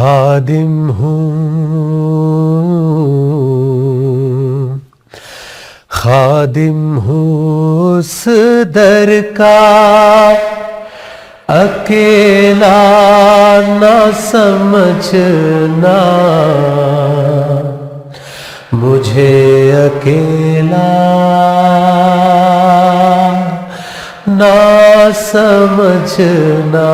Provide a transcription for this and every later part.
خادم ہوں اس در کا، اکیلا نہ سمجھنا مجھے، اکیلا نہ سمجھنا۔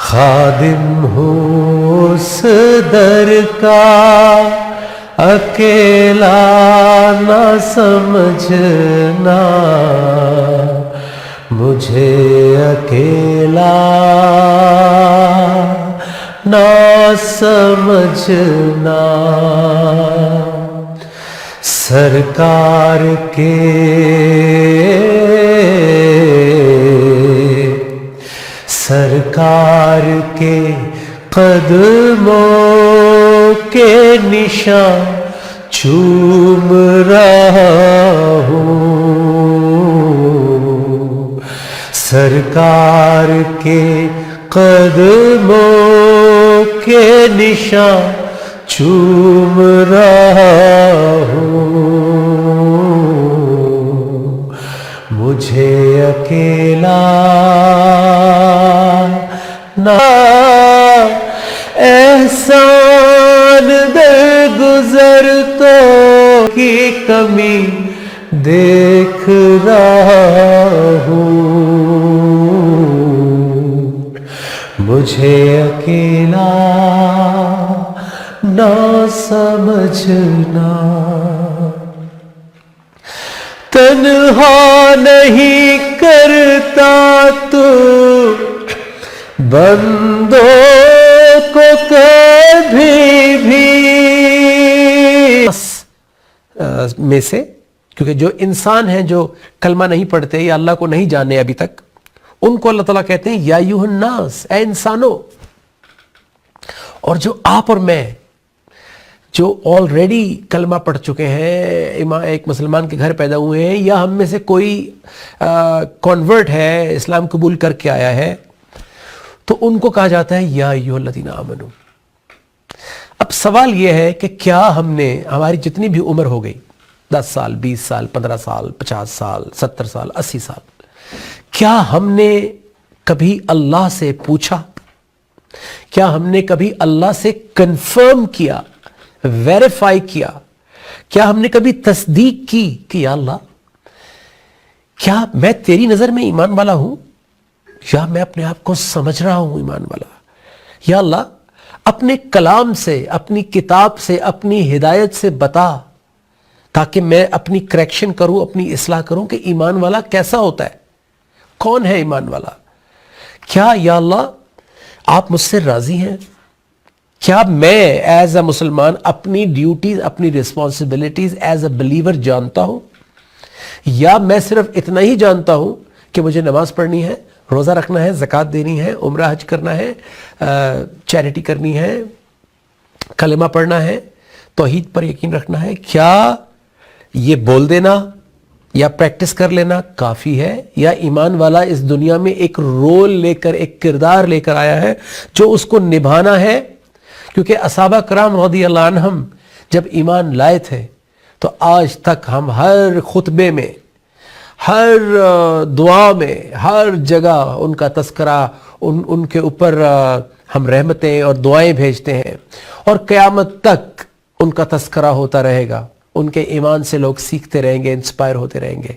خادم ہوں اس در کا، اکیلا نہ سمجھنا مجھے، اکیلا نہ سمجھنا۔ سرکار کے قدموں کے نشان چوم رہا ہوں، سرکار کے قدموں کے نشان چوم رہا ہوں، مجھے اکیلا نہ احسان در گزر تو کی کمی دیکھ رہا ہوں، مجھے اکیلا نہ سمجھنا۔ تنہا نہیں کرتا تو بندوں کو کبھی بھی میں سے، کیونکہ جو انسان ہیں جو کلمہ نہیں پڑھتے یا اللہ کو نہیں جانے ابھی تک، ان کو اللہ تعالیٰ کہتے ہیں یا ایھا الناس، اے انسانوں۔ اور جو آپ اور میں جو آلریڈی کلمہ پڑھ چکے ہیں، ایک مسلمان کے گھر پیدا ہوئے ہیں، یا ہم میں سے کوئی کنورٹ ہے، اسلام قبول کر کے آیا ہے، تو ان کو کہا جاتا ہے یا ایھا الذین آمنوا۔ اب سوال یہ ہے کہ کیا ہم نے، ہماری جتنی بھی عمر ہو گئی، 10 سال 20 سال 15 سال 50 سال 70 سال 80 سال، کیا ہم نے کبھی اللہ سے پوچھا؟ کیا ہم نے کبھی اللہ سے کنفرم کیا، ویریفائی کیا؟ کیا ہم نے کبھی تصدیق کی کہ یا اللہ، کیا میں تیری نظر میں ایمان والا ہوں، یا میں اپنے آپ کو سمجھ رہا ہوں ایمان والا؟ یا اللہ، اپنے کلام سے، اپنی کتاب سے، اپنی ہدایت سے بتا، تاکہ میں اپنی کریکشن کروں، اپنی اصلاح کروں کہ ایمان والا کیسا ہوتا ہے، کون ہے ایمان والا؟ کیا یا اللہ آپ مجھ سے راضی ہیں؟ کیا میں ایز اے مسلمان اپنی ڈیوٹیز، اپنی رسپانسبلٹیز ایز اے بلیور جانتا ہوں، یا میں صرف اتنا ہی جانتا ہوں کہ مجھے نماز پڑھنی ہے، روزہ رکھنا ہے، زکوٰۃ دینی ہے، عمرہ حج کرنا ہے، چیریٹی کرنی ہے، کلمہ پڑھنا ہے، توحید پر یقین رکھنا ہے؟ کیا یہ بول دینا یا پریکٹس کر لینا کافی ہے، یا ایمان والا اس دنیا میں ایک رول لے کر، ایک کردار لے کر آیا ہے جو اس کو نبھانا ہے؟ کیونکہ صحابہ کرام رضی اللہ عنہم جب ایمان لائے تھے تو آج تک ہم ہر خطبے میں، ہر دعا میں، ہر جگہ ان کا تذکرہ، ان کے اوپر ہم رحمتیں اور دعائیں بھیجتے ہیں، اور قیامت تک ان کا تذکرہ ہوتا رہے گا، ان کے ایمان سے لوگ سیکھتے رہیں گے، انسپائر ہوتے رہیں گے۔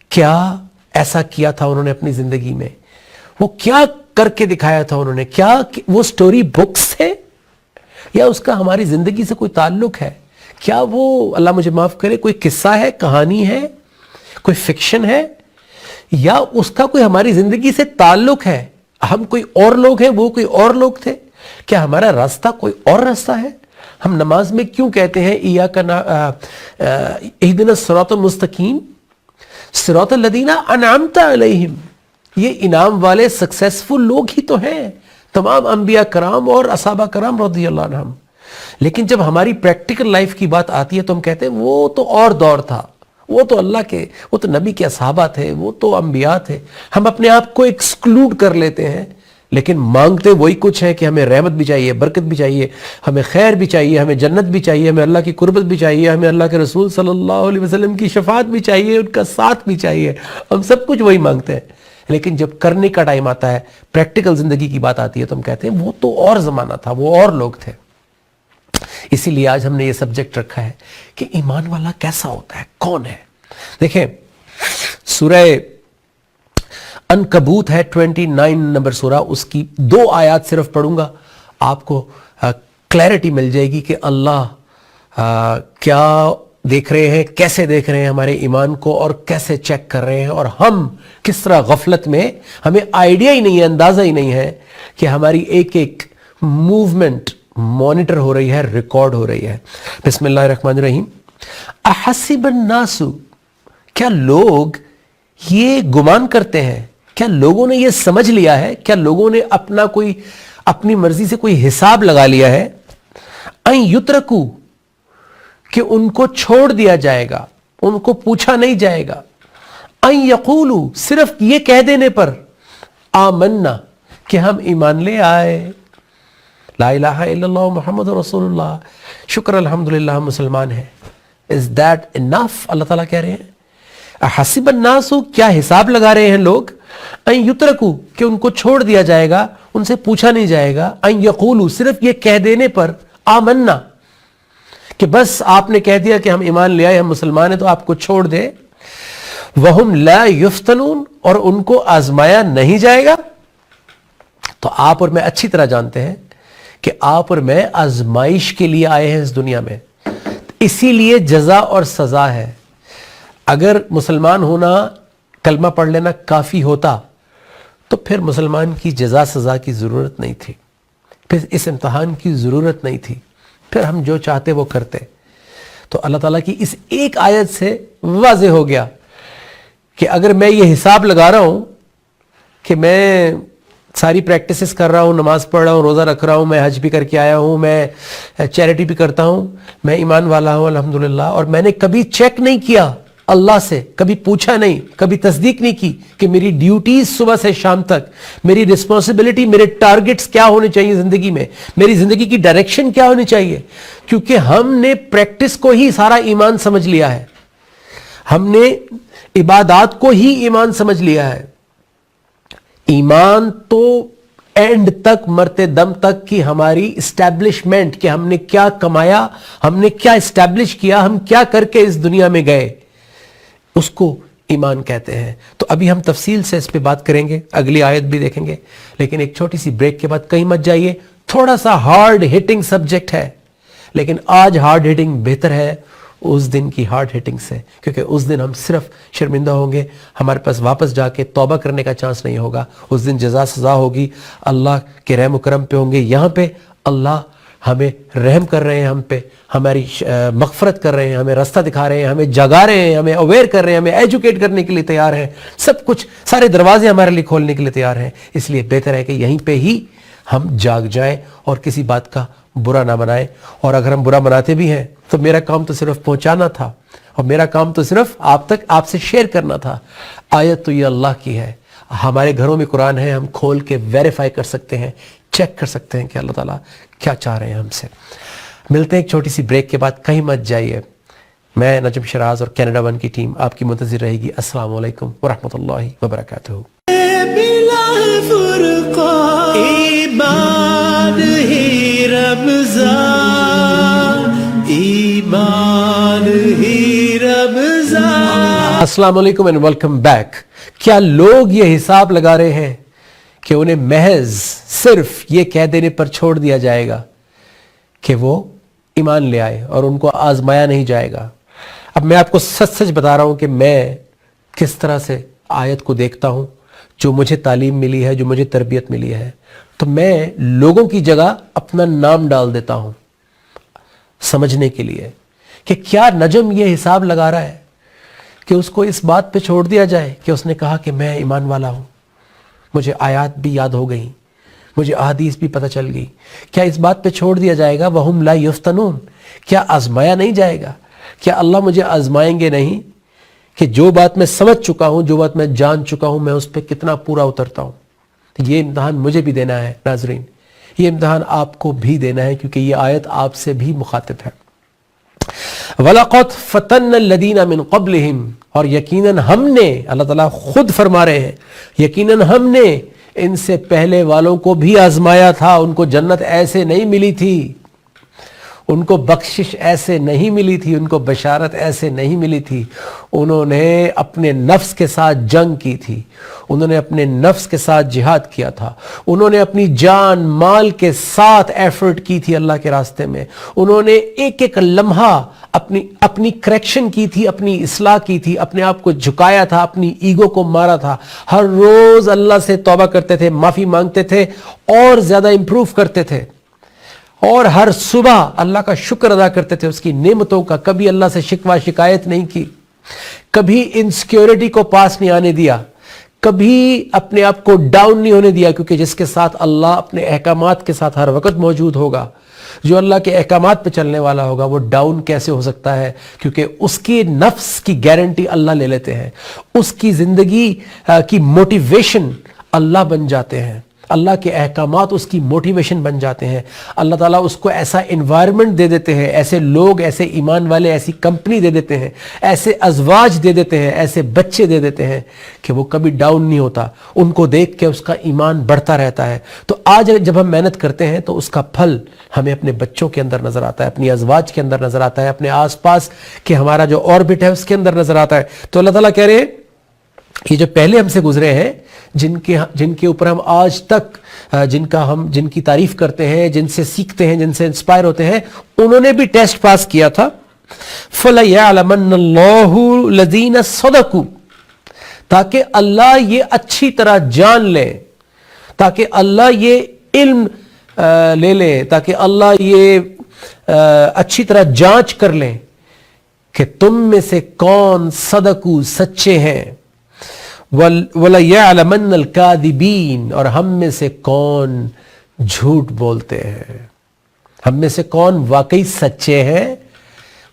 کیا ایسا کیا تھا انہوں نے اپنی زندگی میں؟ وہ کیا کر کے دکھایا تھا انہوں نے؟ کیا وہ سٹوری بکس ہے، یا اس کا ہماری زندگی سے کوئی تعلق ہے؟ کیا وہ، اللہ مجھے معاف کرے، کوئی قصہ ہے، کہانی ہے، کوئی فکشن ہے، یا اس کا کوئی ہماری زندگی سے تعلق ہے؟ ہم کوئی اور لوگ ہیں، وہ کوئی اور لوگ تھے؟ کیا ہمارا راستہ کوئی اور راستہ ہے؟ ہم نماز میں کیوں کہتے ہیں اہدنا الصراط المستقیم صراط الذین انعمت علیہم؟ یہ انعام والے سکسیسفل لوگ ہی تو ہیں، تمام انبیاء کرام اور صحابہ کرام رضی اللہ عنہم۔ لیکن جب ہماری پریکٹیکل لائف کی بات آتی ہے تو ہم کہتے ہیں وہ تو اور دور تھا، وہ تو اللہ کے، وہ تو نبی کے صحابہ تھے، وہ تو انبیاء تھے. ہم اپنے آپ کو ایکسکلوڈ کر لیتے ہیں، لیکن مانگتے وہی کچھ ہے کہ ہمیں رحمت بھی چاہیے، برکت بھی چاہیے، ہمیں خیر بھی چاہیے، ہمیں جنت بھی چاہیے، ہمیں اللہ کی قربت بھی چاہیے، ہمیں اللہ کے رسول صلی اللہ علیہ وسلم کی شفاعت بھی چاہیے، ان کا ساتھ بھی چاہیے. ہم سب کچھ وہی مانگتے ہیں، لیکن جب کرنے کا ٹائم آتا ہے، پریکٹیکل زندگی کی بات آتی ہے، تو ہم کہتے ہیں وہ تو اور زمانہ تھا، وہ اور لوگ تھے. اسی لیے آج ہم نے یہ سبجیکٹ رکھا ہے کہ ایمان والا کیسا ہوتا ہے، کون ہے. دیکھیں سورہ عنکبوت ہے 29 نمبر سورہ، اس کی 2 آیات صرف پڑھوں گا، آپ کو کلیئرٹی مل جائے گی کہ اللہ کیا دیکھ رہے ہیں، کیسے دیکھ رہے ہیں ہمارے ایمان کو، اور کیسے چیک کر رہے ہیں، اور ہم کس طرح غفلت میں، ہمیں آئیڈیا ہی نہیں ہے، اندازہ ہی نہیں ہے کہ ہماری ایک ایک موومنٹ مانیٹر ہو رہی ہے، ریکارڈ ہو رہی ہے. بسم اللہ الرحمن الرحیم. احسب الناس، کیا لوگ یہ گمان کرتے ہیں، کیا لوگوں نے یہ سمجھ لیا ہے، کیا لوگوں نے اپنی مرضی سے کوئی حساب لگا لیا ہے، ان یترکو، کہ ان کو چھوڑ دیا جائے گا، ان کو پوچھا نہیں جائے گا، ان یقولو، صرف یہ کہہ دینے پر، آمنا، کہ ہم ایمان لے آئے، لا الہ الا اللہ محمد رسول اللہ، شکر الحمدللہ ہم مسلمان ہیں. Is that enough؟ اللہ تعالیٰ کہہ رہے ہیں احسب الناس، کیا حساب لگا رہے ہیں لوگ، ان یترکو، کہ ان کو چھوڑ دیا جائے گا، ان سے پوچھا نہیں جائے گا، ان یقولو، صرف یہ کہہ دینے پر، آمنا، کہ بس آپ نے کہہ دیا کہ ہم ایمان لے آئے، ہم مسلمان ہیں، تو آپ کو چھوڑ دے. وہم لا یفتنون، اور ان کو آزمایا نہیں جائے گا. تو آپ اور میں اچھی طرح جانتے ہیں کہ آپ اور میں آزمائش کے لیے آئے ہیں اس دنیا میں، اسی لیے جزا اور سزا ہے. اگر مسلمان ہونا، کلمہ پڑھ لینا کافی ہوتا تو پھر مسلمان کی جزا سزا کی ضرورت نہیں تھی، پھر اس امتحان کی ضرورت نہیں تھی، پھر ہم جو چاہتے وہ کرتے. تو اللہ تعالیٰ کی اس ایک آیت سے واضح ہو گیا کہ اگر میں یہ حساب لگا رہا ہوں کہ میں ساری پریکٹسز کر رہا ہوں، نماز پڑھ رہا ہوں، روزہ رکھ رہا ہوں، میں حج بھی کر کے آیا ہوں، میں چیریٹی بھی کرتا ہوں، میں ایمان والا ہوں الحمدللہ، اور میں نے کبھی چیک نہیں کیا اللہ سے، کبھی پوچھا نہیں، کبھی تصدیق نہیں کی کہ میری ڈیوٹیز صبح سے شام تک، میری رسپانسبلٹی، میرے ٹارگٹس کیا ہونے چاہیے زندگی میں، میری زندگی کی ڈائریکشن کیا ہونی چاہیے. کیونکہ ہم نے پریکٹس کو ہی سارا ایمان سمجھ لیا ہے، ہم نے عبادات کو ہی ایمان سمجھ لیا ہے. ایمان تو اینڈ تک، مرتے دم تک کی ہماری اسٹیبلشمنٹ، کہ ہم نے کیا کمایا، ہم نے کیا اسٹیبلش کیا، ہم کیا کر کے اس دنیا میں گئے، اس کو ایمان کہتے ہیں. تو ابھی ہم تفصیل سے اس پہ بات کریں گے، اگلی آیت بھی دیکھیں گے، لیکن ایک چھوٹی سی بریک کے بعد کہیں مت جائیے. تھوڑا سا ہارڈ ہٹنگ سبجیکٹ ہے، لیکن آج ہارڈ ہٹنگ بہتر ہے اس دن کی ہارڈ ہٹنگ سے، کیونکہ اس دن ہم صرف شرمندہ ہوں گے، ہمارے پاس واپس جا کے توبہ کرنے کا چانس نہیں ہوگا. اس دن جزا سزا ہوگی، اللہ کے رحم و کرم پہ ہوں گے. یہاں پہ اللہ ہمیں رحم کر رہے ہیں، ہم پہ ہماری مغفرت کر رہے ہیں، ہمیں راستہ دکھا رہے ہیں، ہمیں جگا رہے ہیں، ہمیں اویئر کر رہے ہیں، ہمیں ایجوکیٹ کرنے کے لیے تیار ہیں، سب کچھ، سارے دروازے ہمارے لیے کھولنے کے لیے تیار ہیں. اس لیے بہتر ہے کہ یہیں پہ ہی ہم جاگ جائیں اور کسی بات کا برا نہ منائیں. اور اگر ہم برا مناتے بھی ہیں تو میرا کام تو صرف پہنچانا تھا، اور میرا کام تو صرف آپ سے شیئر کرنا تھا. آیت تو یہ اللہ کی ہے، ہمارے گھروں میں قرآن ہے، ہم کھول کے ویریفائی کر سکتے ہیں، چیک کر سکتے ہیں کہ اللہ تعالیٰ کیا چاہ رہے ہیں ہم سے. ملتے ہیں ایک چھوٹی سی بریک کے بعد، کہیں مت جائیے. میں نجم شراز اور کینیڈا ون کی ٹیم آپ کی منتظر رہے گی. السلام علیکم ورحمۃ اللہ وبرکاتہ. ایمان ہی رمضان، ایمان ہی رمضان. السلام علیکم اینڈ ویلکم بیک. کیا لوگ یہ حساب لگا رہے ہیں کہ انہیں محض صرف یہ کہہ دینے پر چھوڑ دیا جائے گا کہ وہ ایمان لے آئے اور ان کو آزمایا نہیں جائے گا؟ اب میں آپ کو سچ سچ بتا رہا ہوں کہ میں کس طرح سے آیت کو دیکھتا ہوں، جو مجھے تعلیم ملی ہے، جو مجھے تربیت ملی ہے. تو میں لوگوں کی جگہ اپنا نام ڈال دیتا ہوں سمجھنے کے لیے کہ کیا نجم یہ حساب لگا رہا ہے کہ اس کو اس بات پہ چھوڑ دیا جائے کہ اس نے کہا کہ میں ایمان والا ہوں، مجھے آیات بھی یاد ہو گئیں، مجھے احادیث بھی پتہ چل گئی. کیا اس بات پہ چھوڑ دیا جائے گا وَهُمْ لَا يُفْتَنُونَ؟ کیا آزمایا نہیں جائے گا؟ کیا اللہ مجھے آزمائیں گے نہیں؟ کہ جو بات میں سمجھ چکا ہوں, جو بات میں جان چکا ہوں, میں اس پہ کتنا پورا اترتا ہوں. یہ امتحان مجھے بھی دینا ہے ناظرین, یہ امتحان آپ کو بھی دینا ہے, کیونکہ یہ آیت آپ سے بھی مخاطب ہے. وَلَقَدْ فَتَنَّ الَّذِينَ مِن قَبْلِهِمْ, اور یقیناً ہم نے, اللہ تعالیٰ خود فرما رہے ہیں, یقیناً ہم نے ان سے پہلے والوں کو بھی آزمایا تھا. ان کو جنت ایسے نہیں ملی تھی, ان کو بخشش ایسے نہیں ملی تھی, ان کو بشارت ایسے نہیں ملی تھی. انہوں نے اپنے نفس کے ساتھ جنگ کی تھی, انہوں نے اپنے نفس کے ساتھ جہاد کیا تھا, انہوں نے اپنی جان مال کے ساتھ ایفرٹ کی تھی اللہ کے راستے میں, انہوں نے ایک ایک لمحہ اپنی کریکشن کی تھی, اپنی اصلاح کی تھی, اپنے آپ کو جھکایا تھا, اپنی ایگو کو مارا تھا. ہر روز اللہ سے توبہ کرتے تھے, معافی مانگتے تھے, اور زیادہ امپروو کرتے تھے, اور ہر صبح اللہ کا شکر ادا کرتے تھے, اس کی نعمتوں کا. کبھی اللہ سے شکوہ شکایت نہیں کی, کبھی انسیکیورٹی کو پاس نہیں آنے دیا, کبھی اپنے آپ کو ڈاؤن نہیں ہونے دیا, کیونکہ جس کے ساتھ اللہ اپنے احکامات کے ساتھ ہر وقت موجود ہوگا, جو اللہ کے احکامات پہ چلنے والا ہوگا, وہ ڈاؤن کیسے ہو سکتا ہے؟ کیونکہ اس کی نفس کی گارنٹی اللہ لے لیتے ہیں, اس کی زندگی کی موٹیویشن اللہ بن جاتے ہیں, اللہ کے احکامات اس کی موٹیویشن بن جاتے ہیں. اللہ تعالیٰ اس کو ایسا انوائرمنٹ دے دیتے ہیں, ایسے لوگ, ایسے ایمان والے, ایسی کمپنی دے دیتے ہیں, ایسے ازواج دے دیتے ہیں, ایسے بچے دے دیتے ہیں کہ وہ کبھی ڈاؤن نہیں ہوتا. ان کو دیکھ کے اس کا ایمان بڑھتا رہتا ہے. تو آج جب ہم محنت کرتے ہیں تو اس کا پھل ہمیں اپنے بچوں کے اندر نظر آتا ہے, اپنی ازواج کے اندر نظر آتا ہے, اپنے آس پاس کے ہمارا جو آربٹ ہے اس کے اندر نظر آتا ہے. تو اللہ تعالیٰ کہہ رہے ہیں یہ جو پہلے ہم سے گزرے ہیں, جن کے اوپر ہم آج تک جن کی تعریف کرتے ہیں, جن سے سیکھتے ہیں, جن سے انسپائر ہوتے ہیں, انہوں نے بھی ٹیسٹ پاس کیا تھا. فَلَيَعْلَمَنَّ اللَّهُ الَّذِينَ صَدَقُوا, تاکہ اللہ یہ اچھی طرح جان لے, تاکہ اللہ یہ علم لے لے, تاکہ اللہ یہ اچھی طرح جانچ کر لیں کہ تم میں سے کون صدقو سچے ہیں. وَلَيَعْلَمَنَّ الْكَاذِبِينَ, اور ہم میں سے کون جھوٹ بولتے ہیں, ہم میں سے کون واقعی سچے ہیں.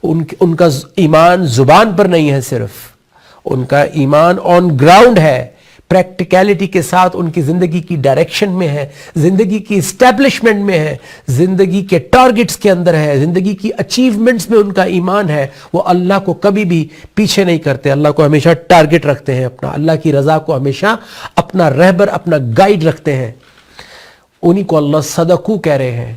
ان کا ایمان زبان پر نہیں ہے, صرف ان کا ایمان آن گراؤنڈ ہے, پریکٹیکیلٹی کے ساتھ ان کی زندگی کی ڈائریکشن میں ہے, زندگی کی اسٹیبلشمنٹ میں ہے, زندگی کے ٹارگٹس کے اندر ہے, زندگی کی اچیومنٹس میں ان کا ایمان ہے. وہ اللہ کو کبھی بھی پیچھے نہیں کرتے, اللہ کو ہمیشہ ٹارگٹ رکھتے ہیں اپنا, اللہ کی رضا کو ہمیشہ اپنا رہبر, اپنا گائیڈ رکھتے ہیں. انہی کو اللہ صدقو کہہ رہے ہیں.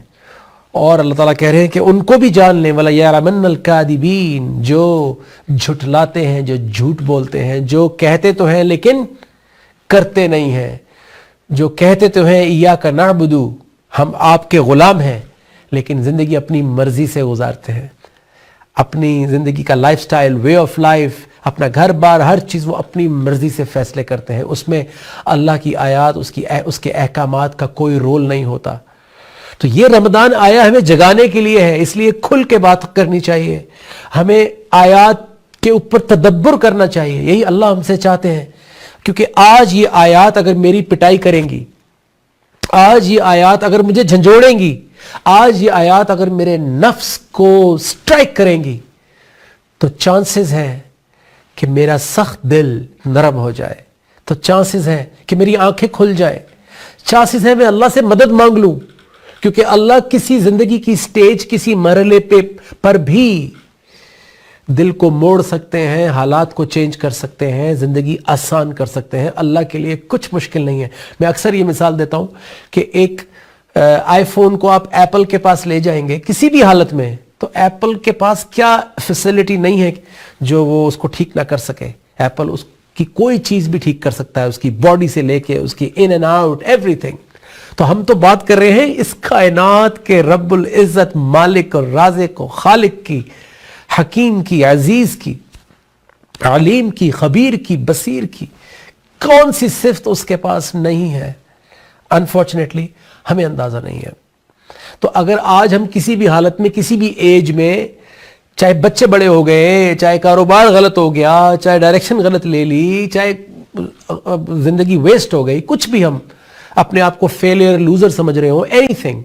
اور اللہ تعالیٰ کہہ رہے ہیں کہ ان کو بھی جان لیں, وَلَيَعْلَمَنَّ الْكَاذِبِينَ, جو جھٹلاتے ہیں, جو جھوٹ بولتے ہیں, جو کہتے تو ہیں لیکن کرتے نہیں ہیں, جو کہتے تو ہیں اِيَّاكَ نَعْبُدُ, ہم آپ کے غلام ہیں, لیکن زندگی اپنی مرضی سے گزارتے ہیں. اپنی زندگی کا life style, way of life, اپنا گھر بار, ہر چیز وہ اپنی مرضی سے فیصلے کرتے ہیں. اس میں اللہ کی آیات, اس کے احکامات کا کوئی رول نہیں ہوتا. تو یہ رمضان آیا ہمیں جگانے کے لیے ہے, اس لیے کھل کے بات کرنی چاہیے, ہمیں آیات کے اوپر تدبر کرنا چاہیے. یہی اللہ ہم سے چاہتے ہیں, کیونکہ آج یہ آیات اگر میری پٹائی کریں گی, آج یہ آیات اگر مجھے جھنجھوڑیں گی, آج یہ آیات اگر میرے نفس کو سٹرائک کریں گی, تو چانسز ہیں کہ میرا سخت دل نرم ہو جائے, تو چانسز ہیں کہ میری آنکھیں کھل جائیں, چانسز ہیں میں اللہ سے مدد مانگ لوں, کیونکہ اللہ کسی زندگی کی سٹیج, کسی مرحلے پر بھی دل کو موڑ سکتے ہیں, حالات کو چینج کر سکتے ہیں, زندگی آسان کر سکتے ہیں. اللہ کے لیے کچھ مشکل نہیں ہے. میں اکثر یہ مثال دیتا ہوں کہ ایک آئی فون کو آپ ایپل کے پاس لے جائیں گے کسی بھی حالت میں, تو ایپل کے پاس کیا فیسلٹی نہیں ہے جو وہ اس کو ٹھیک نہ کر سکے. ایپل اس کی کوئی چیز بھی ٹھیک کر سکتا ہے, اس کی باڈی سے لے کے اس کی in and out, every thing. تو ہم تو بات کر رہے ہیں اس کائنات کے رب العزت, مالک اور رازق و خالق کی, حکیم کی, عزیز کی, علیم کی, خبیر کی, بصیر کی. کون سی صفت اس کے پاس نہیں ہے؟ انفارچونیٹلی ہمیں اندازہ نہیں ہے. تو اگر آج ہم کسی بھی حالت میں, کسی بھی ایج میں, چاہے بچے بڑے ہو گئے, چاہے کاروبار غلط ہو گیا, چاہے ڈائریکشن غلط لے لی, چاہے زندگی ویسٹ ہو گئی, کچھ بھی ہم اپنے آپ کو فیلئر, لوزر سمجھ رہے ہو, اینی تھنگ,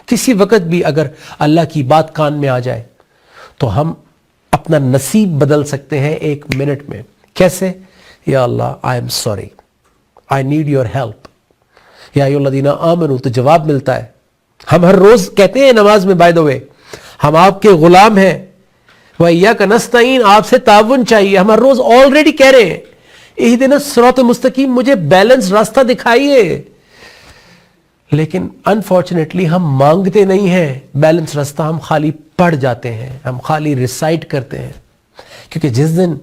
کسی وقت بھی اگر اللہ کی بات کان میں آ جائے تو ہم اپنا نصیب بدل سکتے ہیں 1 منٹ میں. کیسے؟ یا اللہ I'm sorry, I need your help. یا ایھا الذین آمنوا تو جواب ملتا ہے. ہم ہر روز کہتے ہیں نماز میں بائی دا وے ہم آپ کے غلام ہیں, وَإِيَّاكَ نَسْتَعِينُ آپ سے تعاون چاہیے. ہم ہر روز آلریڈی کہہ رہے ہیں اہدنا الصراط المستقیم, مجھے بیلنس راستہ دکھائیے. لیکن انفارچونیٹلی ہم مانگتے نہیں ہیں بیلنس راستہ, ہم خالی پڑھ جاتے ہیں, ہم خالی ریسائٹ کرتے ہیں. کیونکہ جس دن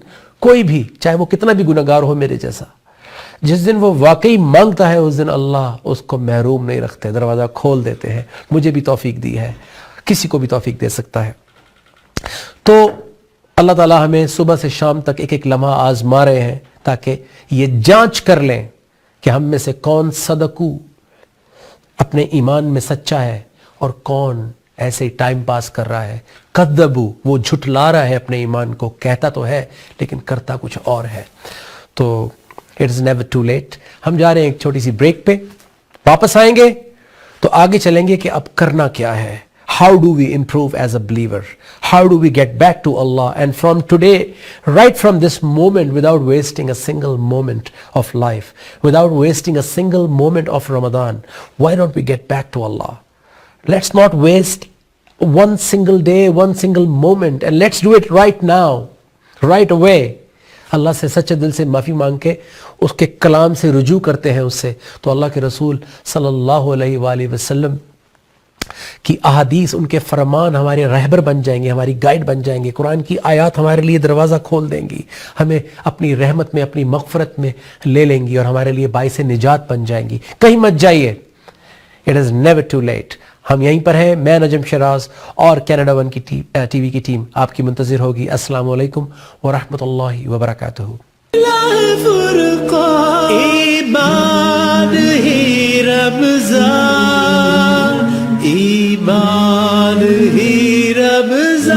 کوئی بھی, چاہے وہ کتنا بھی گنہگار ہو میرے جیسا, جس دن وہ واقعی مانگتا ہے اس دن اللہ اس کو محروم نہیں رکھتے, دروازہ کھول دیتے ہیں. مجھے بھی توفیق دی ہے, کسی کو بھی توفیق دے سکتا ہے. تو اللہ تعالیٰ ہمیں صبح سے شام تک ایک ایک لمحہ آزما رہے ہیں تاکہ یہ جانچ کر لیں کہ ہم میں سے کون صدقو اپنے ایمان میں سچا ہے اور کون ایسے ہی ٹائم پاس کر رہا ہے. کذبو وہ جھٹلا رہا ہے اپنے ایمان کو, کہتا تو ہے لیکن کرتا کچھ اور ہے. تو it is never too late. ہم جا رہے ہیں ایک چھوٹی سی بریک پہ, واپس آئیں گے تو آگے چلیں گے کہ اب کرنا کیا ہے. How do we improve as a believer? How do we get back to Allah? And from today, right from this moment, without wasting a single moment of life, without wasting a single moment of Ramadan, why don't we get back to Allah? Let's not waste one single day, one single moment, and let's do it right now, right away. اللہ سے سچے دل سے معافی مانگ کے اس کے کلام سے رجوع کرتے ہیں اس سے, تو اللہ کے رسول صلی اللہ علیہ وآلہ وسلم کی احادیث, ان کے فرمان ہمارے رہبر بن جائیں گے, ہماری گائیڈ بن جائیں گے. قرآن کی آیات ہمارے لیے دروازہ کھول دیں گی, ہمیں اپنی رحمت میں, اپنی مغفرت میں لے لیں گی اور ہمارے لیے باعث نجات بن جائیں گی. کہیں مت جائیے, it is never too late. ہم یہیں پر ہیں, میں نجم شراز اور کینیڈا ون کی ٹی وی کی ٹیم آپ کی منتظر ہوگی. السلام علیکم ورحمۃ اللہ وبرکاتہ. ایمان ہی رمضان,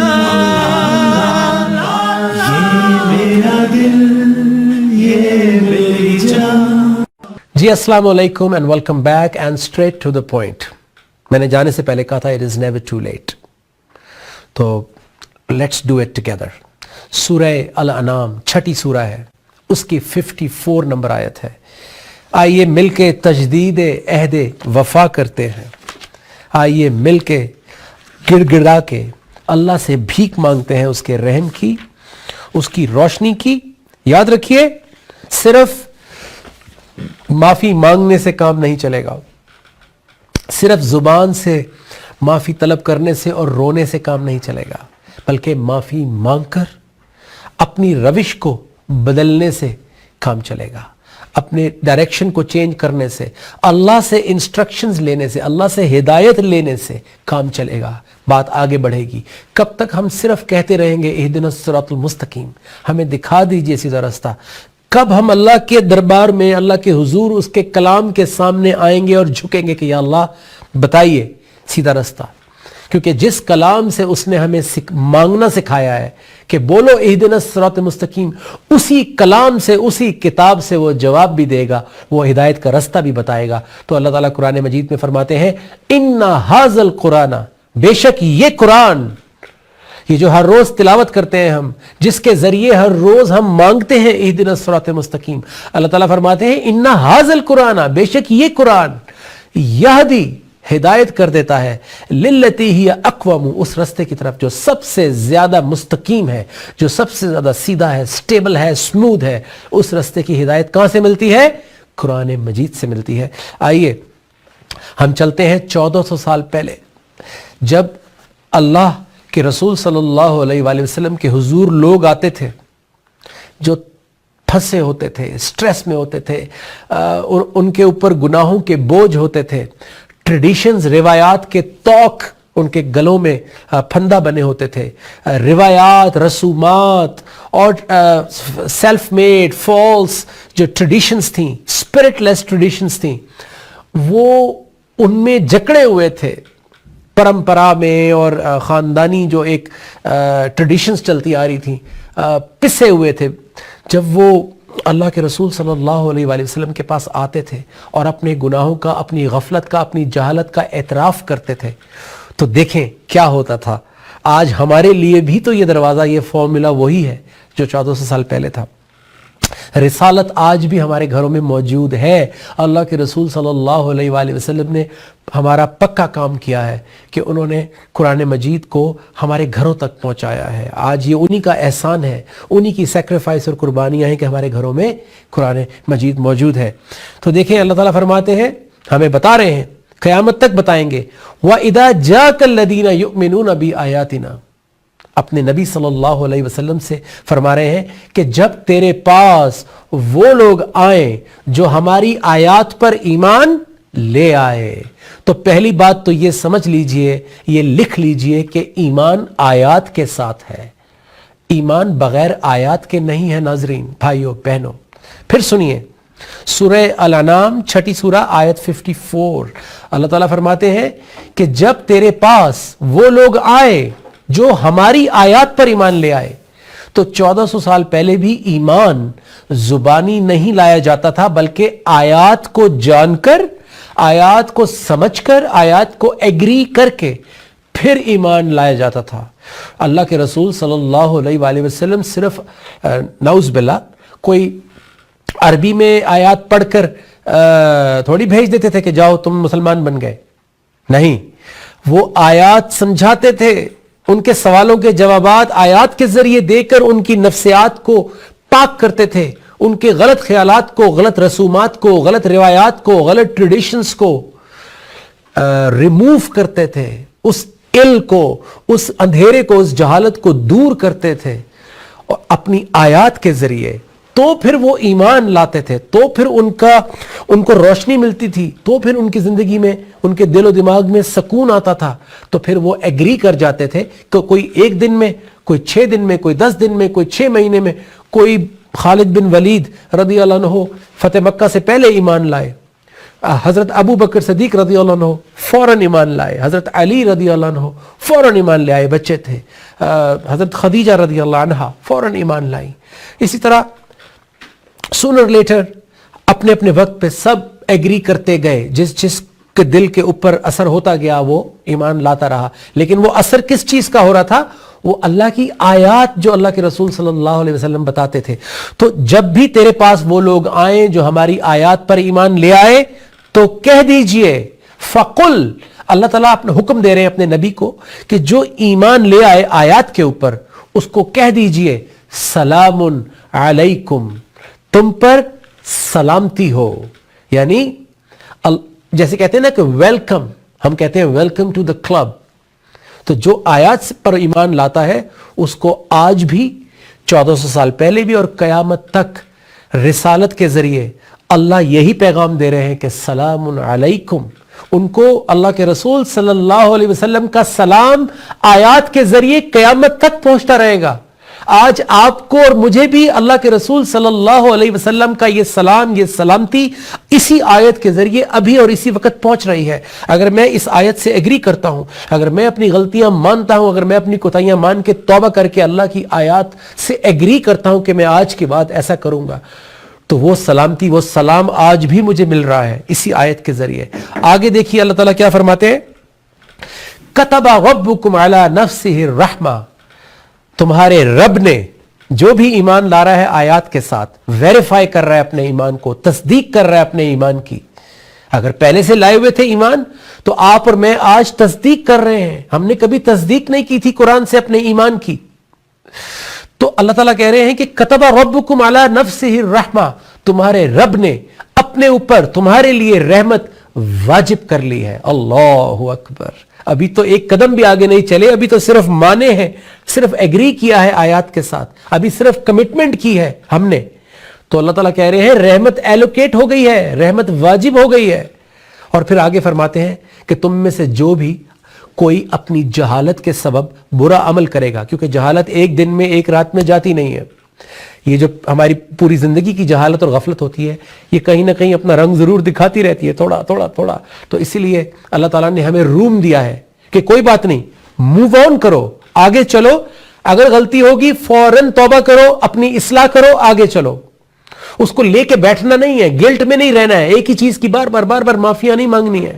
یہ میرا دل, یہ میری جان. جی السلام علیکم and welcome back and straight to the point. میں نے جانے سے پہلے کہا تھا it is never too late, تو لیٹس ڈو اٹ ٹوگیدر. سورہ الانعام چھٹی سورہ ہے, اس کی 54 نمبر آیت ہے. آئیے مل کے تجدید عہد وفا کرتے ہیں, آئیے مل کے گڑ گڑا کے اللہ سے بھیک مانگتے ہیں اس کے رحم کی, اس کی روشنی کی. یاد رکھیے صرف معافی مانگنے سے کام نہیں چلے گا, صرف زبان سے معافی طلب کرنے سے اور رونے سے کام نہیں چلے گا, بلکہ معافی مانگ کر اپنی روش کو بدلنے سے کام چلے گا, اپنے ڈائریکشن کو چینج کرنے سے, اللہ سے انسٹرکشنز لینے سے, اللہ سے ہدایت لینے سے کام چلے گا. بات آگے بڑھے گی. کب تک ہم صرف کہتے رہیں گے اہدنا الصراط المستقیم, ہمیں دکھا دیجئے سیدھا راستہ؟ کب ہم اللہ کے دربار میں, اللہ کے حضور, اس کے کلام کے سامنے آئیں گے اور جھکیں گے کہ یا اللہ بتائیے سیدھا راستہ؟ کیونکہ جس کلام سے اس نے ہمیں مانگنا سکھایا ہے کہ بولو اہدنا الصراط المستقیم, اسی کلام سے, اسی کتاب سے وہ جواب بھی دے گا, وہ ہدایت کا راستہ بھی بتائے گا. تو اللہ تعالیٰ قرآن مجید میں فرماتے ہیں ان ھذا القرآن, بے شک یہ قرآن, یہ جو ہر روز تلاوت کرتے ہیں ہم, جس کے ذریعے ہر روز ہم مانگتے ہیں اہدنا الصراط المستقیم, اللہ تعالیٰ فرماتے ہیں ان ھذا القرآن, بے شک یہ قرآن, یہدی ہدایت کر دیتا ہے, للتی ہی اقوم, اس رستے کی طرف جو سب سے زیادہ مستقیم ہے, جو سب سے زیادہ سیدھا ہے, سٹیبل ہے, سموتھ ہے. اس رستے کی ہدایت کہاں سے ملتی ہے؟ قرآن مجید سے ملتی ہے. آئیے ہم چلتے ہیں 1400 سال پہلے, جب اللہ کے رسول صلی اللہ علیہ وآلہ وسلم کے حضور لوگ آتے تھے جو پھنسے ہوتے تھے, سٹریس میں ہوتے تھے, اور ان کے اوپر گناہوں کے بوجھ ہوتے تھے, ٹریڈیشنز, روایات کے توق ان کے گلوں میں پھندہ بنے ہوتے تھے, روایات, رسومات اور سیلف میڈ فالس جو ٹریڈیشنز تھیں, اسپرٹ لیس ٹریڈیشنز تھیں, وہ ان میں جکڑے ہوئے تھے پرمپرا میں, اور خاندانی جو ایک ٹریڈیشنز چلتی آ رہی تھیں, پسے ہوئے تھے. جب وہ اللہ کے رسول صلی اللہ علیہ وآلہ وسلم کے پاس آتے تھے اور اپنے گناہوں کا, اپنی غفلت کا, اپنی جہالت کا اعتراف کرتے تھے, تو دیکھیں کیا ہوتا تھا. آج ہمارے لیے بھی تو یہ دروازہ، یہ فارمولا وہی ہے جو 1400 سال پہلے تھا۔ رسالت آج بھی ہمارے گھروں میں موجود ہے۔ اللہ کے رسول صلی اللہ علیہ وآلہ وسلم نے ہمارا پکا کام کیا ہے کہ انہوں نے قرآن مجید کو ہمارے گھروں تک پہنچایا ہے۔ آج یہ انہی کا احسان ہے، انہی کی سیکریفائس اور قربانیاں ہیں کہ ہمارے گھروں میں قرآن مجید موجود ہے۔ تو دیکھیں اللہ تعالیٰ فرماتے ہیں، ہمیں بتا رہے ہیں، قیامت تک بتائیں گے، وَإِذَا جَاءَكَ الَّذِينَ يُؤْمِنُونَ بِآيَاتِنَا، اپنے نبی صلی اللہ علیہ وسلم سے فرما رہے ہیں کہ جب تیرے پاس وہ لوگ آئیں جو ہماری آیات پر ایمان لے آئے، تو پہلی بات تو یہ سمجھ لیجئے، یہ لکھ لیجئے کہ ایمان آیات کے ساتھ ہے، ایمان بغیر آیات کے نہیں ہے۔ ناظرین، بھائیوں، بہنوں، پھر سنیے سورہ الانعام 6 سورہ آیت 54، اللہ تعالیٰ فرماتے ہیں کہ جب تیرے پاس وہ لوگ آئے جو ہماری آیات پر ایمان لے آئے، تو 1400 سال پہلے بھی ایمان زبانی نہیں لایا جاتا تھا، بلکہ آیات کو جان کر، آیات کو سمجھ کر، آیات کو ایگری کر کے پھر ایمان لایا جاتا تھا۔ اللہ کے رسول صلی اللہ علیہ وآلہ وسلم صرف نعوذ باللہ کوئی عربی میں آیات پڑھ کر تھوڑی بھیج دیتے تھے کہ جاؤ تم مسلمان بن گئے، نہیں، وہ آیات سمجھاتے تھے، ان کے سوالوں کے جوابات آیات کے ذریعے دے کر ان کی نفسیات کو پاک کرتے تھے، ان کے غلط خیالات کو، غلط رسومات کو، غلط روایات کو، غلط ٹریڈیشنز کو ریموو کرتے تھے، اس علم کو، اس اندھیرے کو، اس جہالت کو دور کرتے تھے، اور اپنی آیات کے ذریعے تو پھر وہ ایمان لاتے تھے، تو پھر ان کو روشنی ملتی تھی، تو پھر ان کی زندگی میں، ان کے دل و دماغ میں سکون آتا تھا، تو پھر وہ ایگری کر جاتے تھے کہ کوئی 1 دن میں، کوئی 6 دن میں، کوئی 10 دن میں، کوئی 6 مہینے میں، کوئی خالد بن ولید رضی اللہ عنہ فتح مکہ سے پہلے ایمان لائے، حضرت ابو بکر صدیق رضی اللہ عنہ فوراً ایمان لائے، حضرت علی رضی اللہ عنہ فوراً ایمان لے آئے، بچے تھے، حضرت خدیجہ رضی اللہ عنہ فوراً ایمان لائی۔ اسی طرح سونر لیٹر اپنے اپنے وقت پہ سب ایگری کرتے گئے، جس کے دل کے اوپر اثر ہوتا گیا وہ ایمان لاتا رہا، لیکن وہ اثر کس چیز کا ہو رہا تھا؟ وہ اللہ کی آیات جو اللہ کے رسول صلی اللہ علیہ وسلم بتاتے تھے۔ تو جب بھی تیرے پاس وہ لوگ آئیں جو ہماری آیات پر ایمان لے آئے، تو کہہ دیجئے، فقل، اللہ تعالیٰ اپنا حکم دے رہے ہیں اپنے نبی کو کہ جو ایمان لے آئے آیات کے اوپر، اس کو کہہ دیجئے سلام علیکم، تم پر سلامتی ہو، یعنی جیسے کہتے ہیں نا کہ ویلکم، ہم کہتے ہیں ویلکم ٹو دا کلب۔ تو جو آیات پر ایمان لاتا ہے اس کو آج بھی 1400 سال پہلے بھی اور قیامت تک رسالت کے ذریعے اللہ یہی پیغام دے رہے ہیں کہ سلام علیکم۔ ان کو اللہ کے رسول صلی اللہ علیہ وسلم کا سلام آیات کے ذریعے قیامت تک پہنچتا رہے گا۔ آج آپ کو اور مجھے بھی اللہ کے رسول صلی اللہ علیہ وسلم کا یہ سلام، یہ سلامتی اسی آیت کے ذریعے ابھی اور اسی وقت پہنچ رہی ہے۔ اگر میں اس آیت سے ایگری کرتا ہوں، اگر میں اپنی غلطیاں مانتا ہوں، اگر میں اپنی کوتاہیاں مان کے توبہ کر کے اللہ کی آیات سے ایگری کرتا ہوں کہ میں آج کے بعد ایسا کروں گا، تو وہ سلامتی، وہ سلام آج بھی مجھے مل رہا ہے اسی آیت کے ذریعے۔ آگے دیکھیے اللہ تعالیٰ کیا فرماتے ہیں، کتب ربکم علی نفسہ الرحمہ، تمہارے رب نے، جو بھی ایمان لا رہا ہے آیات کے ساتھ، ویریفائی کر رہا ہے اپنے ایمان کو، تصدیق کر رہا ہے اپنے ایمان کی۔ اگر پہلے سے لائے ہوئے تھے ایمان، تو آپ اور میں آج تصدیق کر رہے ہیں۔ ہم نے کبھی تصدیق نہیں کی تھی قرآن سے اپنے ایمان کی۔ تو اللہ تعالیٰ کہہ رہے ہیں کہ کتب ربکم علی نفسہ الرحمہ، تمہارے رب نے اپنے اوپر تمہارے لیے رحمت واجب کر لی ہے۔ اللہ اکبر، ابھی تو ایک قدم بھی آگے نہیں چلے، ابھی تو صرف مانے ہیں، صرف ایگری کیا ہے آیات کے ساتھ، ابھی صرف کمٹمنٹ کی ہے ہم نے۔ تو اللہ تعالیٰ کہہ رہے ہیں رحمت ایلوکیٹ ہو گئی ہے، رحمت واجب ہو گئی ہے۔ اور پھر آگے فرماتے ہیں کہ تم میں سے جو بھی کوئی اپنی جہالت کے سبب برا عمل کرے گا، کیونکہ جہالت ایک دن میں ایک رات میں جاتی نہیں ہے، یہ جو ہماری پوری زندگی کی جہالت اور غفلت ہوتی ہے، یہ کہیں نہ کہیں اپنا رنگ ضرور دکھاتی رہتی ہے، تھوڑا تھوڑا تھوڑا۔ تو اسی لیے اللہ تعالیٰ نے ہمیں روم دیا ہے کہ کوئی بات نہیں، موو آن کرو، آگے چلو، اگر غلطی ہوگی فوراً توبہ کرو، اپنی اصلاح کرو، آگے چلو۔ اس کو لے کے بیٹھنا نہیں ہے، گلٹ میں نہیں رہنا ہے، ایک ہی چیز کی بار بار معافیاں نہیں مانگنی ہے،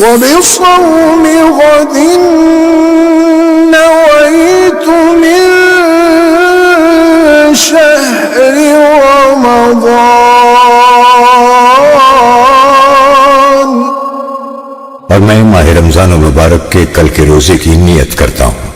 وبصوم غد نويت من شهر رمضان، اور میں ماہ رمضان المبارک کے کل کے روزے کی نیت کرتا ہوں۔